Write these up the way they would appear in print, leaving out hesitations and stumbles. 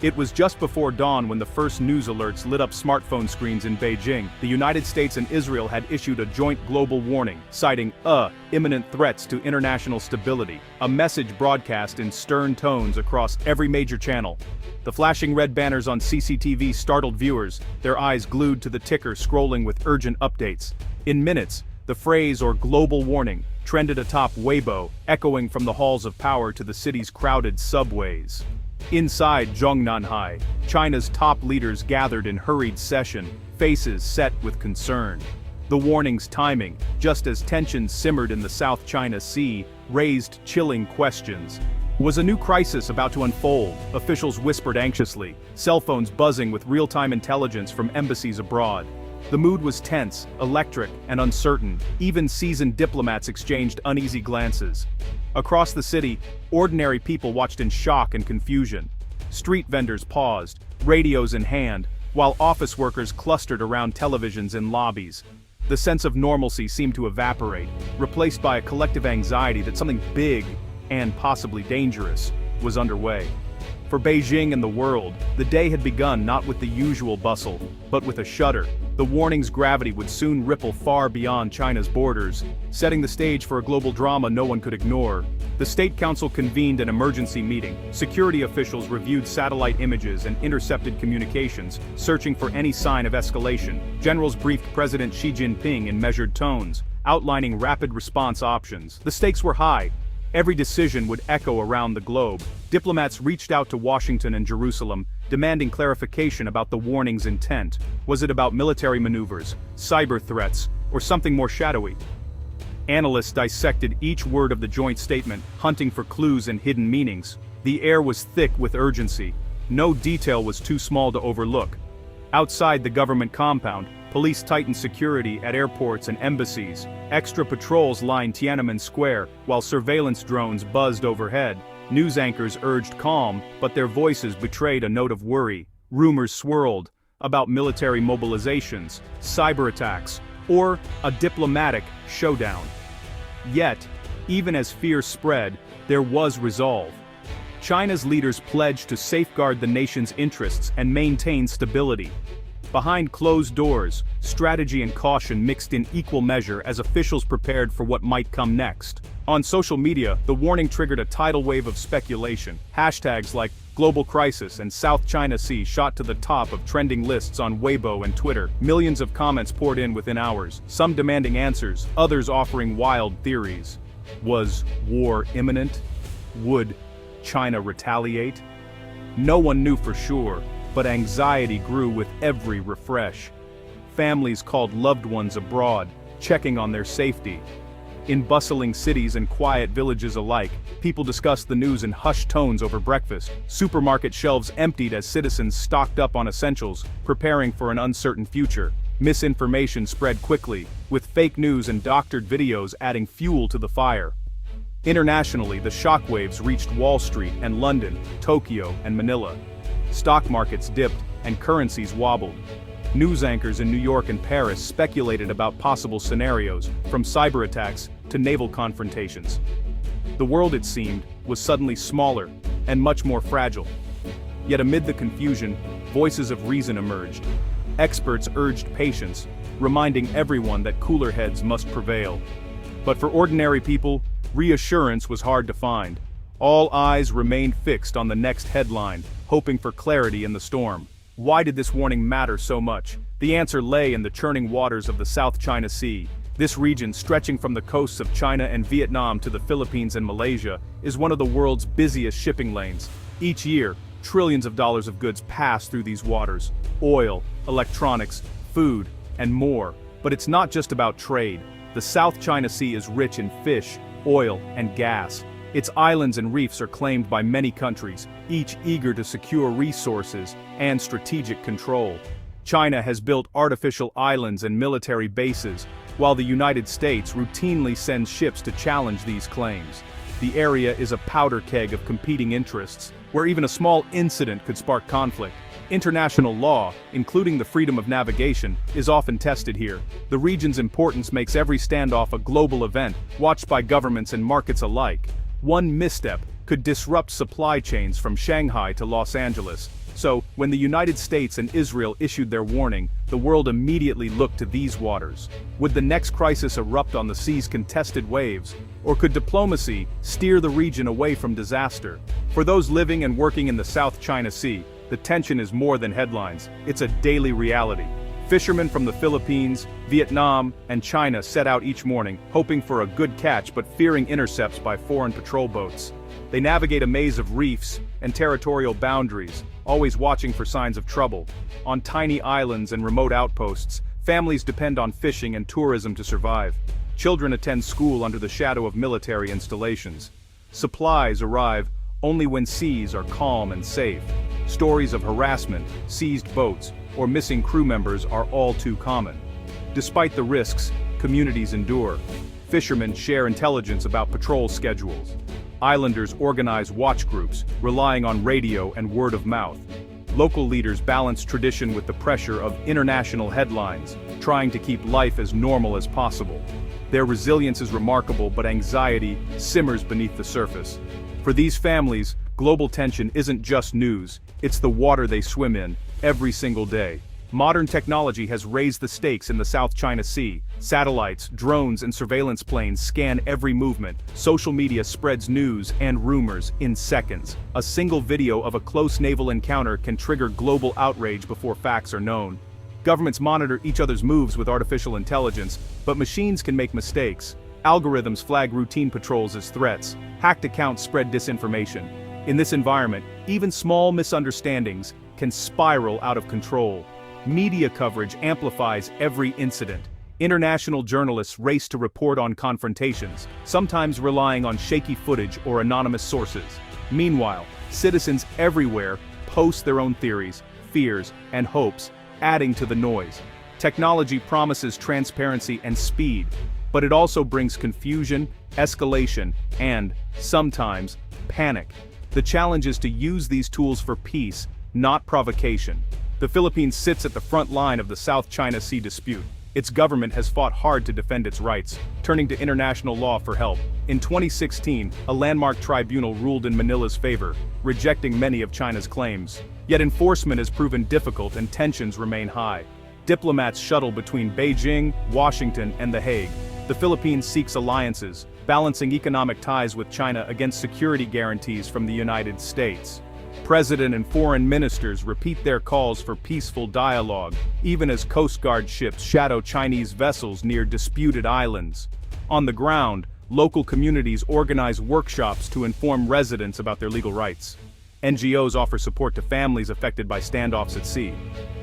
It was just before dawn when the first news alerts lit up smartphone screens in Beijing. The United States and Israel had issued a joint global warning, citing imminent threats to international stability, a message broadcast in stern tones across every major channel. The flashing red banners on CCTV startled viewers, their eyes glued to the ticker scrolling with urgent updates. In minutes, the phrase or global warning trended atop Weibo, echoing from the halls of power to the city's crowded subways. Inside Zhongnanhai, China's top leaders gathered in hurried session, faces set with concern. The warning's timing, just as tensions simmered in the South China Sea, raised chilling questions. Was a new crisis about to unfold? Officials whispered anxiously, cell phones buzzing with real-time intelligence from embassies abroad. The mood was tense, electric, and uncertain. Even seasoned diplomats exchanged uneasy glances. Across the city, ordinary people watched in shock and confusion. Street vendors paused, radios in hand, while office workers clustered around televisions in lobbies. The sense of normalcy seemed to evaporate, replaced by a collective anxiety that something big, and possibly dangerous, was underway. For Beijing and the world, the day had begun not with the usual bustle, but with a shudder. The warning's gravity would soon ripple far beyond China's borders, setting the stage for a global drama no one could ignore. The State Council convened an emergency meeting. Security officials reviewed satellite images and intercepted communications, searching for any sign of escalation. Generals briefed President Xi Jinping in measured tones, outlining rapid response options. The stakes were high. Every decision would echo around the globe. Diplomats reached out to Washington and Jerusalem, demanding clarification about the warning's intent. Was it about military maneuvers, cyber threats, or something more shadowy? Analysts dissected each word of the joint statement, hunting for clues and hidden meanings. The air was thick with urgency. No detail was too small to overlook. Outside the government compound, police tightened security at airports and embassies. Extra patrols lined Tiananmen Square, while surveillance drones buzzed overhead. News anchors urged calm, but their voices betrayed a note of worry. Rumors swirled about military mobilizations, cyber attacks, or a diplomatic showdown. Yet, even as fear spread, there was resolve. China's leaders pledged to safeguard the nation's interests and maintain stability. Behind closed doors, strategy and caution mixed in equal measure as officials prepared for what might come next. On social media, the warning triggered a tidal wave of speculation. Hashtags like Global Crisis and South China Sea shot to the top of trending lists on Weibo and Twitter. Millions of comments poured in within hours, some demanding answers, others offering wild theories. Was war imminent? Would China retaliate? No one knew for sure, but anxiety grew with every refresh. Families called loved ones abroad, checking on their safety. In bustling cities and quiet villages alike, people discussed the news in hushed tones over breakfast. Supermarket shelves emptied as citizens stocked up on essentials, preparing for an uncertain future. Misinformation spread quickly, with fake news and doctored videos adding fuel to the fire. Internationally, the shockwaves reached Wall Street and London, Tokyo and Manila. Stock markets dipped and currencies wobbled. News anchors in New York and Paris speculated about possible scenarios, from cyber attacks to naval confrontations. The world, it seemed, was suddenly smaller and much more fragile. Yet amid the confusion, voices of reason emerged. Experts urged patience, reminding everyone that cooler heads must prevail. But for ordinary people, reassurance was hard to find. All eyes remained fixed on the next headline, hoping for clarity in the storm. Why did this warning matter so much? The answer lay in the churning waters of the South China Sea. This region, stretching from the coasts of China and Vietnam to the Philippines and Malaysia, is one of the world's busiest shipping lanes. Each year, trillions of dollars of goods pass through these waters: oil, electronics, food, and more. But it's not just about trade. The South China Sea is rich in fish, oil, and gas. Its islands and reefs are claimed by many countries, each eager to secure resources and strategic control. China has built artificial islands and military bases, while the United States routinely sends ships to challenge these claims. The area is a powder keg of competing interests, where even a small incident could spark conflict. International law, including the freedom of navigation, is often tested here. The region's importance makes every standoff a global event, watched by governments and markets alike. One misstep, could disrupt supply chains from Shanghai to Los Angeles. So, when the United States and Israel issued their warning, the world immediately looked to these waters. Would the next crisis erupt on the sea's contested waves, or could diplomacy steer the region away from disaster? For those living and working in the South China Sea, the tension is more than headlines, it's a daily reality. Fishermen from the Philippines, Vietnam, and China set out each morning, hoping for a good catch but fearing intercepts by foreign patrol boats. They navigate a maze of reefs and territorial boundaries, always watching for signs of trouble. On tiny islands and remote outposts, families depend on fishing and tourism to survive. Children attend school under the shadow of military installations. Supplies arrive only when seas are calm and safe. Stories of harassment, seized boats, or missing crew members are all too common. Despite the risks, communities endure. Fishermen share intelligence about patrol schedules. Islanders organize watch groups, relying on radio and word of mouth. Local leaders balance tradition with the pressure of international headlines, trying to keep life as normal as possible. Their resilience is remarkable, but anxiety simmers beneath the surface. For these families, global tension isn't just news, it's the water they swim in, every single day. Modern technology has raised the stakes in the South China Sea. Satellites, drones, and surveillance planes scan every movement. Social media spreads news and rumors in seconds. A single video of a close naval encounter can trigger global outrage before facts are known. Governments monitor each other's moves with artificial intelligence, but machines can make mistakes. Algorithms flag routine patrols as threats. Hacked accounts spread disinformation. In this environment, even small misunderstandings can spiral out of control. Media coverage amplifies every incident. International journalists race to report on confrontations, sometimes relying on shaky footage or anonymous sources. Meanwhile, citizens everywhere post their own theories, fears, and hopes, adding to the noise. Technology promises transparency and speed, but it also brings confusion, escalation, and, sometimes, panic. The challenge is to use these tools for peace, not provocation. The Philippines sits at the front line of the South China Sea dispute. Its government has fought hard to defend its rights, turning to international law for help. In 2016, a landmark tribunal ruled in Manila's favor, rejecting many of China's claims. Yet enforcement has proven difficult and tensions remain high. Diplomats shuttle between Beijing, Washington, and The Hague. The Philippines seeks alliances, balancing economic ties with China against security guarantees from the United States. President and foreign ministers repeat their calls for peaceful dialogue, even as Coast Guard ships shadow Chinese vessels near disputed islands. On the ground, local communities organize workshops to inform residents about their legal rights. NGOs offer support to families affected by standoffs at sea.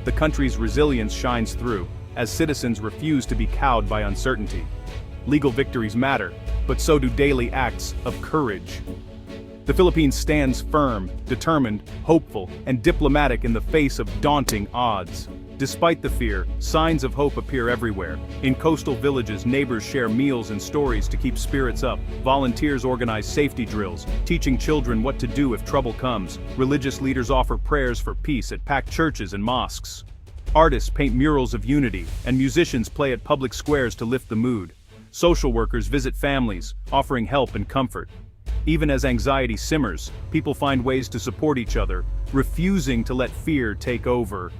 The country's resilience shines through, as citizens refuse to be cowed by uncertainty. Legal victories matter, but so do daily acts of courage. The Philippines stands firm, determined, hopeful, and diplomatic in the face of daunting odds. Despite the fear, signs of hope appear everywhere. In coastal villages, neighbors share meals and stories to keep spirits up. Volunteers organize safety drills, teaching children what to do if trouble comes. Religious leaders offer prayers for peace at packed churches and mosques. Artists paint murals of unity, and musicians play at public squares to lift the mood. Social workers visit families, offering help and comfort. Even as anxiety simmers, people find ways to support each other, refusing to let fear take over.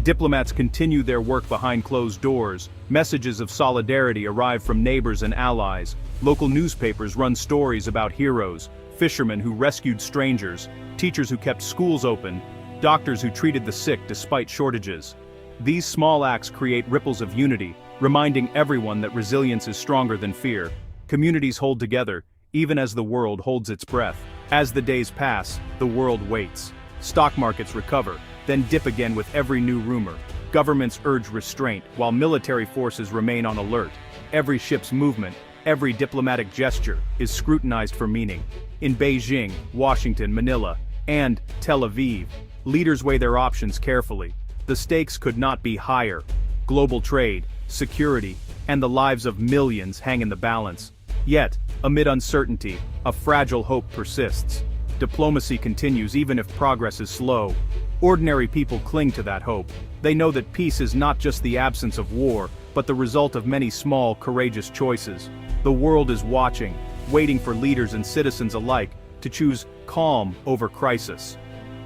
Diplomats continue their work behind closed doors. Messages of solidarity arrive from neighbors and allies. Local newspapers run stories about heroes, fishermen who rescued strangers, teachers who kept schools open, doctors who treated the sick despite shortages. These small acts create ripples of unity, reminding everyone that resilience is stronger than fear. Communities hold together, even as the world holds its breath. As the days pass, the world waits. Stock markets recover, then dip again with every new rumor. Governments urge restraint, while military forces remain on alert. Every ship's movement, every diplomatic gesture, is scrutinized for meaning. In Beijing, Washington, Manila, and Tel Aviv, leaders weigh their options carefully. The stakes could not be higher. Global trade, security, and the lives of millions hang in the balance. Yet, amid uncertainty, a fragile hope persists. Diplomacy continues even if progress is slow. Ordinary people cling to that hope. They know that peace is not just the absence of war, but the result of many small, courageous choices. The world is watching, waiting for leaders and citizens alike to choose calm over crisis.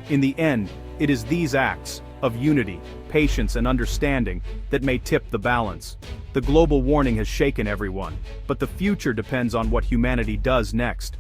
In the end, it is these acts of unity, patience, and understanding that may tip the balance. The global warning has shaken everyone, but the future depends on what humanity does next.